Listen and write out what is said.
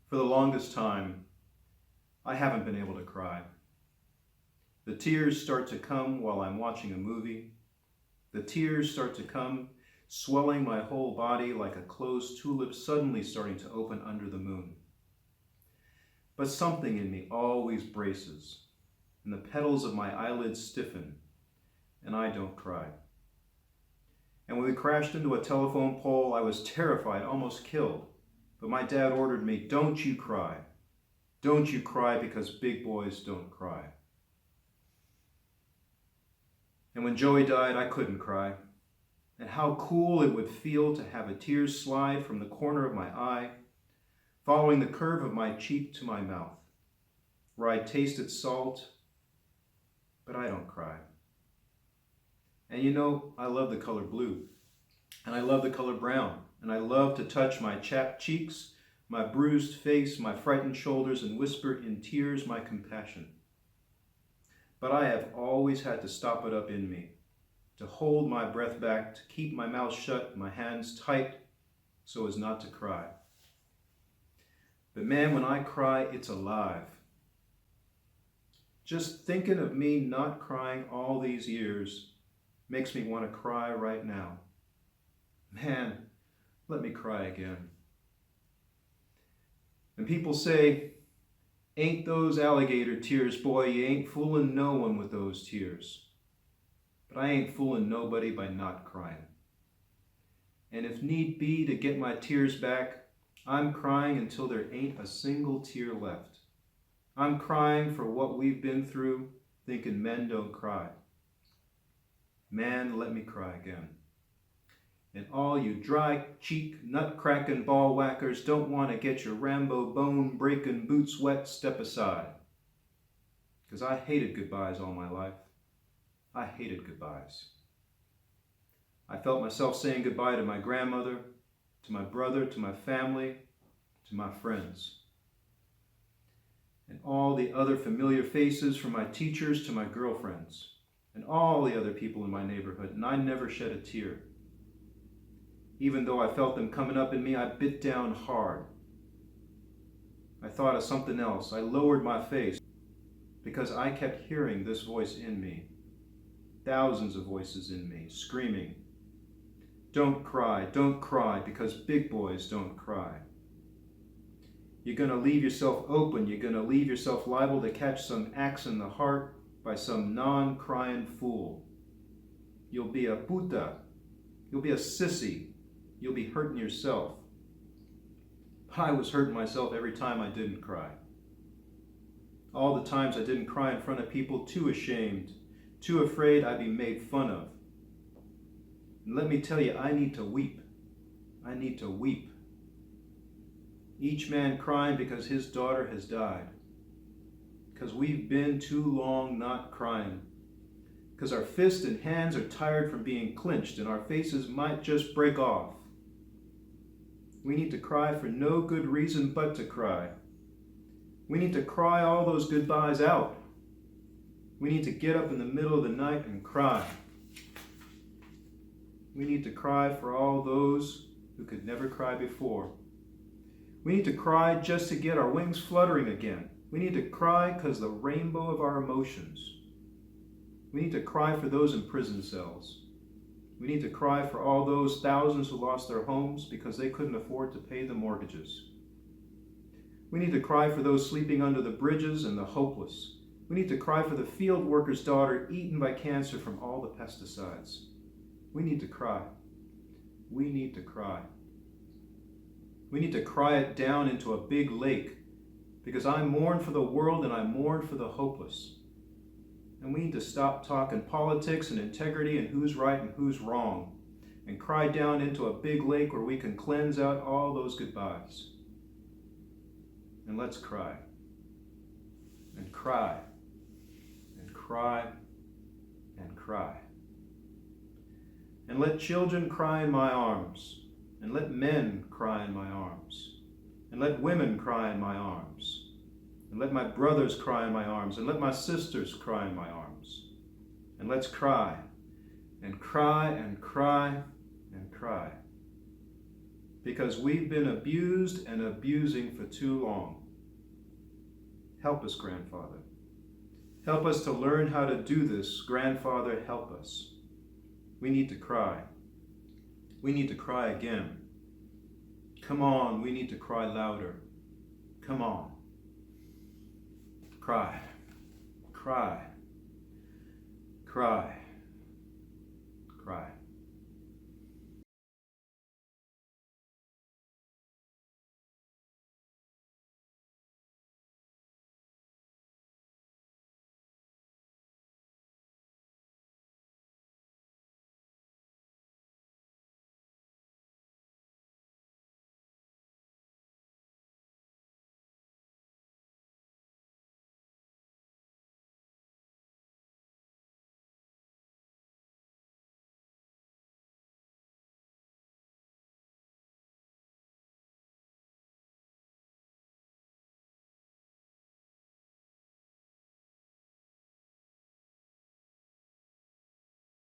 For the longest time, I haven't been able to cry. The tears start to come while I'm watching a movie. The tears start to come, swelling my whole body like a closed tulip suddenly starting to open under the moon. But something in me always braces, and the petals of my eyelids stiffen, and I don't cry. And when we crashed into a telephone pole, I was terrified, almost killed. But my dad ordered me, "Don't you cry. Don't you cry, because big boys don't cry." And when Joey died, I couldn't cry. And how cool it would feel to have a tear slide from the corner of my eye, following the curve of my cheek to my mouth, where I tasted salt, but I don't cry. And you know, I love the color blue, and I love the color brown, and I love to touch my chapped cheeks, my bruised face, my frightened shoulders, and whisper in tears my compassion. But I have always had to stop it up in me, to hold my breath back, to keep my mouth shut, my hands tight, so as not to cry. But man, when I cry, it's alive. Just thinking of me not crying all these years makes me want to cry right now. Man, let me cry again. And people say, "Ain't those alligator tears, boy, you ain't fooling no one with those tears." But I ain't fooling nobody by not crying. And if need be to get my tears back, I'm crying until there ain't a single tear left. I'm crying for what we've been through, thinking men don't cry. Man, let me cry again. And all you dry-cheek, nut-cracking ball whackers don't want to get your Rambo bone-breaking boots wet, step aside. Because I hated goodbyes all my life. I hated goodbyes. I felt myself saying goodbye to my grandmother, to my brother, to my family, to my friends. And all the other familiar faces, from my teachers to my girlfriends, and all the other people in my neighborhood, and I never shed a tear. Even though I felt them coming up in me, I bit down hard. I thought of something else. I lowered my face because I kept hearing this voice in me. Thousands of voices in me, screaming, don't cry, because big boys don't cry. You're going to leave yourself open. You're going to leave yourself liable to catch some axe in the heart by some non-crying fool. You'll be a puta. You'll be a sissy. You'll be hurting yourself. I was hurting myself every time I didn't cry. All the times I didn't cry in front of people, too ashamed, too afraid I'd be made fun of. And let me tell you, I need to weep. I need to weep. Each man crying because his daughter has died. Because we've been too long not crying. Because our fists and hands are tired from being clenched and our faces might just break off. We need to cry for no good reason but to cry. We need to cry all those goodbyes out. We need to get up in the middle of the night and cry. We need to cry for all those who could never cry before. We need to cry just to get our wings fluttering again. We need to cry because the rainbow of our emotions. We need to cry for those in prison cells. We need to cry for all those thousands who lost their homes because they couldn't afford to pay the mortgages. We need to cry for those sleeping under the bridges and the hopeless. We need to cry for the field worker's daughter eaten by cancer from all the pesticides. We need to cry. We need to cry. We need to cry it down into a big lake because I mourn for the world and I mourn for the hopeless. And we need to stop talking politics and integrity and who's right and who's wrong and cry down into a big lake where we can cleanse out all those goodbyes. And let's cry. And cry. And cry. And cry. And let children cry in my arms. And let men cry in my arms. And let women cry in my arms. And let my brothers cry in my arms. And let my sisters cry in my arms. And let's cry. And cry and cry and cry. because we've been abused and abusing for too long. Help us, Grandfather. Help us to learn how to do this. Grandfather, help us. We need to cry. We need to cry again. Come on, we need to cry louder. Come on. Cry. Cry. Cry. Cry.